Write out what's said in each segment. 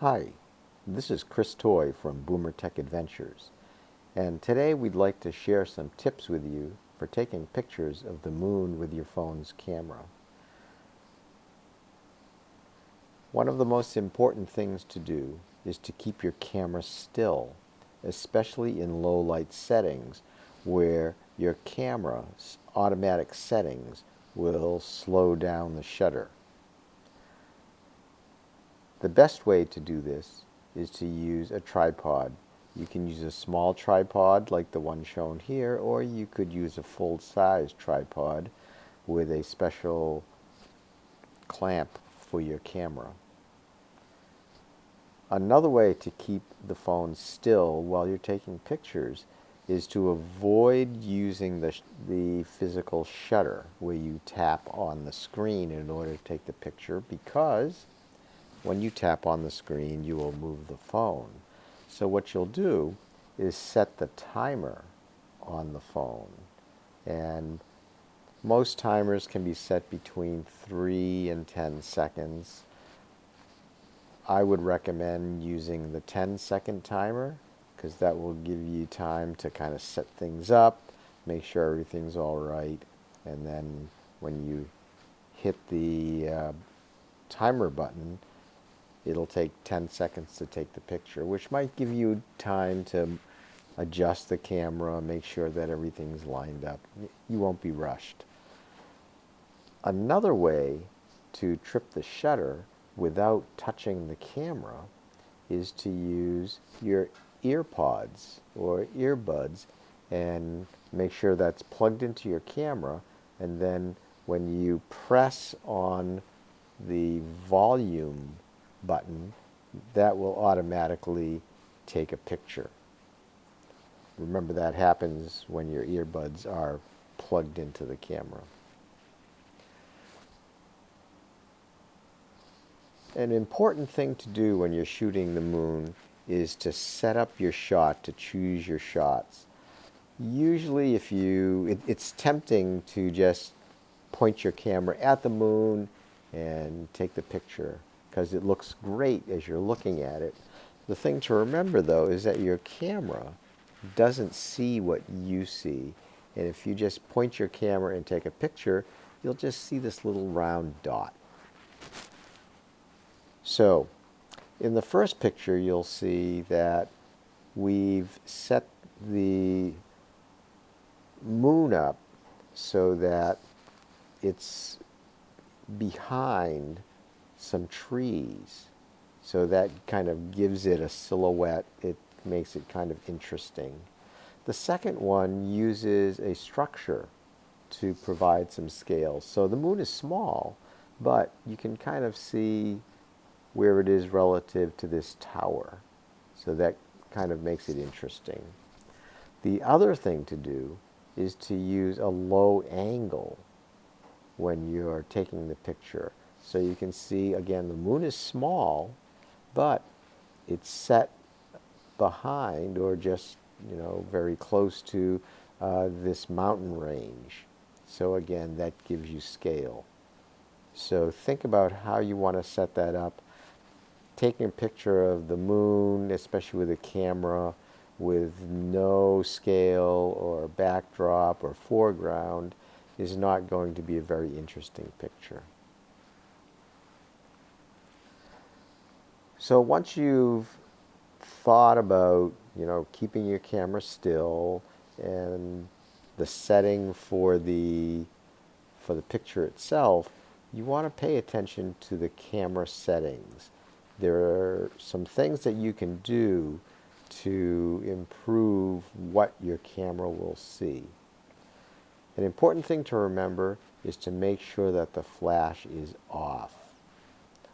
Hi, this is Chris Toy from BoomerTech Adventures, and today we'd like to share some tips with you for taking pictures of the moon with your phone's camera. One of the most important things to do is to keep your camera still, especially in low light settings where your camera's automatic settings will slow down the shutter. The best way to do this is to use a tripod. You can use a small tripod like the one shown here, or you could use a full-size tripod with a special clamp for your camera. Another way to keep the phone still while you're taking pictures is to avoid using the physical shutter where you tap on the screen in order to take the picture, because when you tap on the screen, you will move the phone. So what you'll do is set the timer on the phone. And most timers can be set between 3 and 10 seconds. I would recommend using the 10-second timer because that will give you time to kind of set things up, make sure everything's all right, and then when you hit the timer button, it'll take 10 seconds to take the picture, which might give you time to adjust the camera, make sure that everything's lined up. You won't be rushed. Another way to trip the shutter without touching the camera is to use your earpods or earbuds and make sure that's plugged into your camera, and then when you press on the volume button, that will automatically take a picture. Remember, that happens when your earbuds are plugged into the camera. An important thing to do when you're shooting the moon is to set up your shot, to choose your shots. Usually it's tempting to just point your camera at the moon and take the picture because it looks great as you're looking at it. The thing to remember, though, is that your camera doesn't see what you see. And if you just point your camera and take a picture, you'll just see this little round dot. So, in the first picture, you'll see that we've set the moon up so that it's behind some trees. So that kind of gives it a silhouette. It makes it kind of interesting. The second one uses a structure to provide some scale. So the moon is small, but you can kind of see where it is relative to this tower. So that kind of makes it interesting. The other thing to do is to use a low angle when you're taking the picture. So you can see, again, the moon is small, but it's set behind or just, very close to this mountain range. So again, that gives you scale. So think about how you want to set that up. Taking a picture of the moon, especially with a camera, with no scale or backdrop or foreground, is not going to be a very interesting picture. So once you've thought about, keeping your camera still and the setting for the picture itself, you want to pay attention to the camera settings. There are some things that you can do to improve what your camera will see. An important thing to remember is to make sure that the flash is off.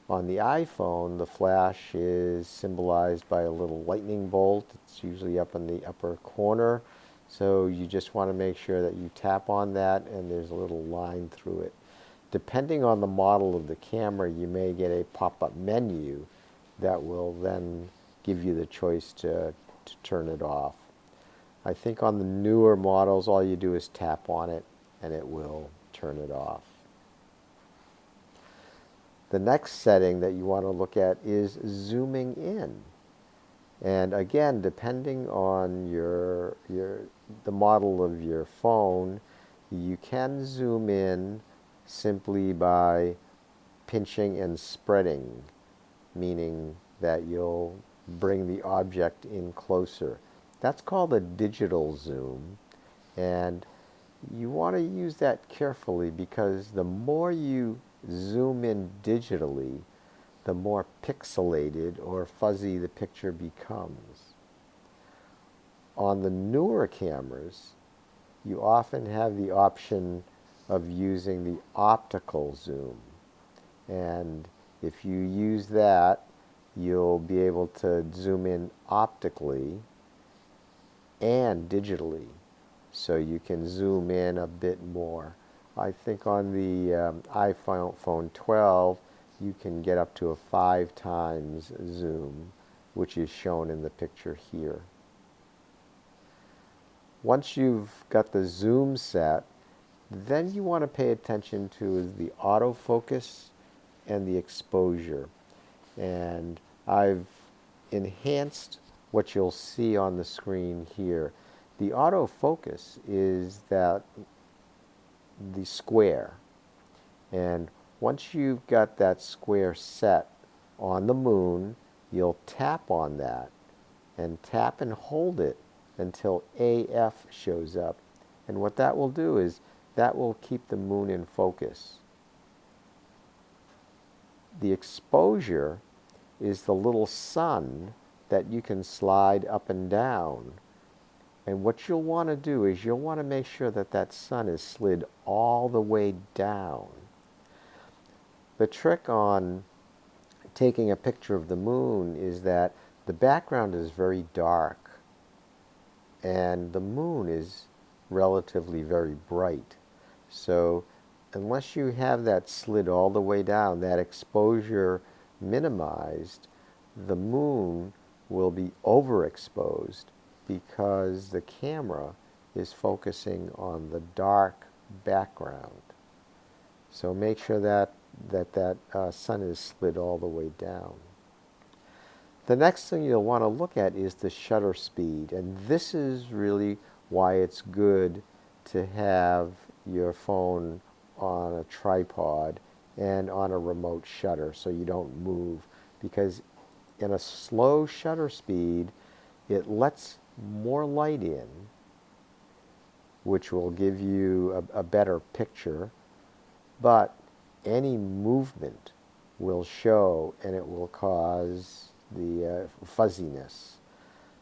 On the iPhone, the flash is symbolized by a little lightning bolt. It's usually up in the upper corner. So you just want to make sure that you tap on that and there's a little line through it. Depending on the model of the camera, you may get a pop-up menu that will then give you the choice to turn it off. I think on the newer models, all you do is tap on it and it will turn it off. The next setting that you want to look at is zooming in. And again, depending on the model of your phone, you can zoom in simply by pinching and spreading, meaning that you'll bring the object in closer. That's called a digital zoom, and you want to use that carefully because the more you zoom in digitally, the more pixelated or fuzzy the picture becomes. On the newer cameras, you often have the option of using the optical zoom. And if you use that, you'll be able to zoom in optically and digitally. So you can zoom in a bit more. I think on the iPhone 12, you can get up to a 5 times zoom, which is shown in the picture here. Once you've got the zoom set, then you want to pay attention to the autofocus and the exposure. And I've enhanced what you'll see on the screen here. The autofocus is that the square. And once you've got that square set on the moon, you'll tap on that and tap and hold it until AF shows up. And what that will do is that will keep the moon in focus. The exposure is the little sun that you can slide up and down. And what you'll want to do is you'll want to make sure that that sun is slid all the way down. The trick on taking a picture of the moon is that the background is very dark and the moon is relatively very bright. So unless you have that slid all the way down, that exposure minimized, the moon will be overexposed because the camera is focusing on the dark background. So make sure that sun is slid all the way down. The next thing you'll want to look at is the shutter speed, and this is really why it's good to have your phone on a tripod and on a remote shutter so you don't move, because in a slow shutter speed it lets more light in, which will give you a better picture, but any movement will show and it will cause the fuzziness.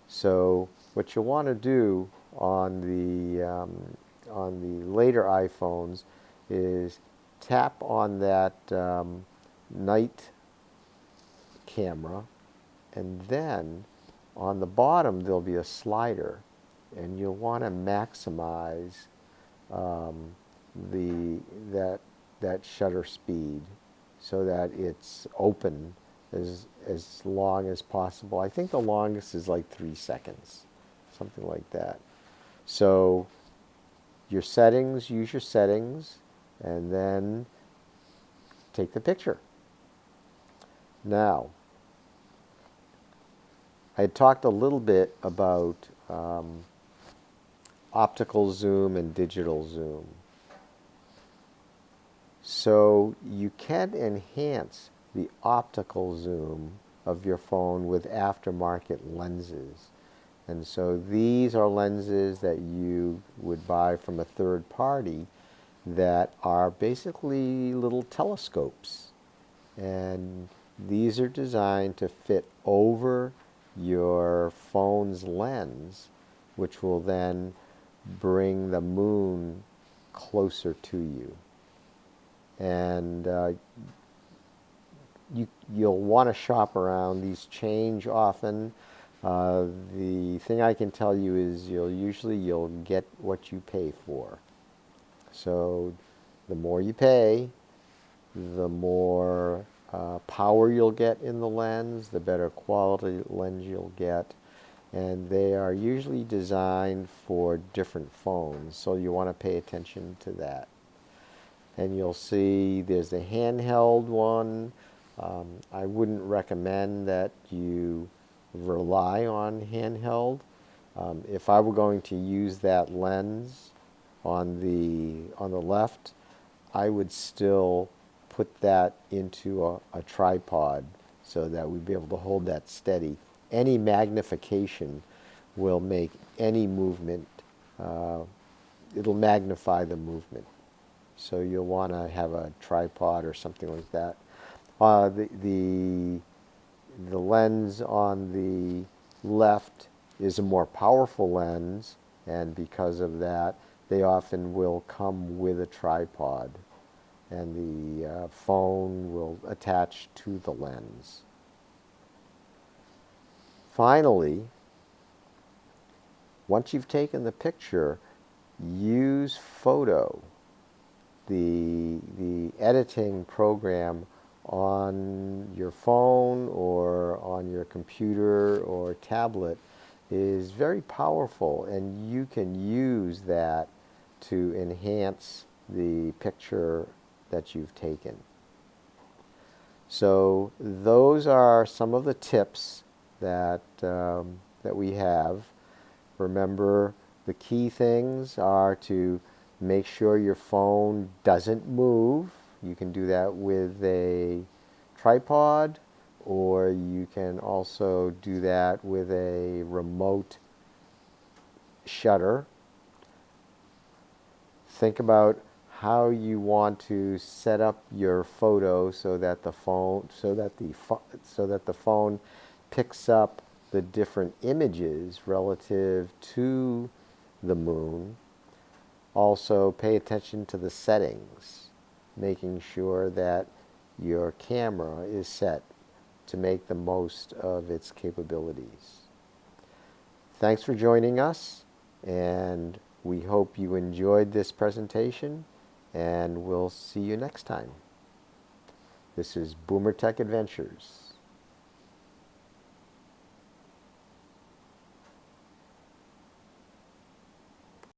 So what you want to do on the later iPhones is tap on that night camera, and then on the bottom there'll be a slider, and you'll want to maximize that shutter speed so that it's open as long as possible. I think the longest is like 3 seconds, something like that. So your settings, use your settings, and then take the picture. Now, I talked a little bit about optical zoom and digital zoom. So you can enhance the optical zoom of your phone with aftermarket lenses. And so these are lenses that you would buy from a third party that are basically little telescopes. And these are designed to fit over your phone's lens, which will then bring the moon closer to you. And you'll want to shop around. These change often. The thing I can tell you is you'll get what you pay for. So the more you pay, the more power you'll get in the lens, the better quality lens you'll get. And they are usually designed for different phones, so you want to pay attention to that. And you'll see there's the handheld one, I wouldn't recommend that you rely on handheld. If I were going to use that lens on the left, I would still put that into a tripod so that we'd be able to hold that steady. Any magnification will make any movement, uh, it'll magnify the movement. So you'll want to have a tripod or something like that. The lens on the left is a more powerful lens, and because of that, they often will come with a tripod, and the phone will attach to the lens. Finally, once you've taken the picture, use photo, the editing program on your phone or on your computer or tablet is very powerful, and you can use that to enhance the picture that you've taken. So those are some of the tips that we have. Remember, the key things are to make sure your phone doesn't move. You can do that with a tripod, or you can also do that with a remote shutter. Think about how you want to set up your photo so that the phone picks up the different images relative to the moon. Also, pay attention to the settings, making sure that your camera is set to make the most of its capabilities. Thanks for joining us, and we hope you enjoyed this presentation, and we'll see you next time. This is BoomerTech Adventures.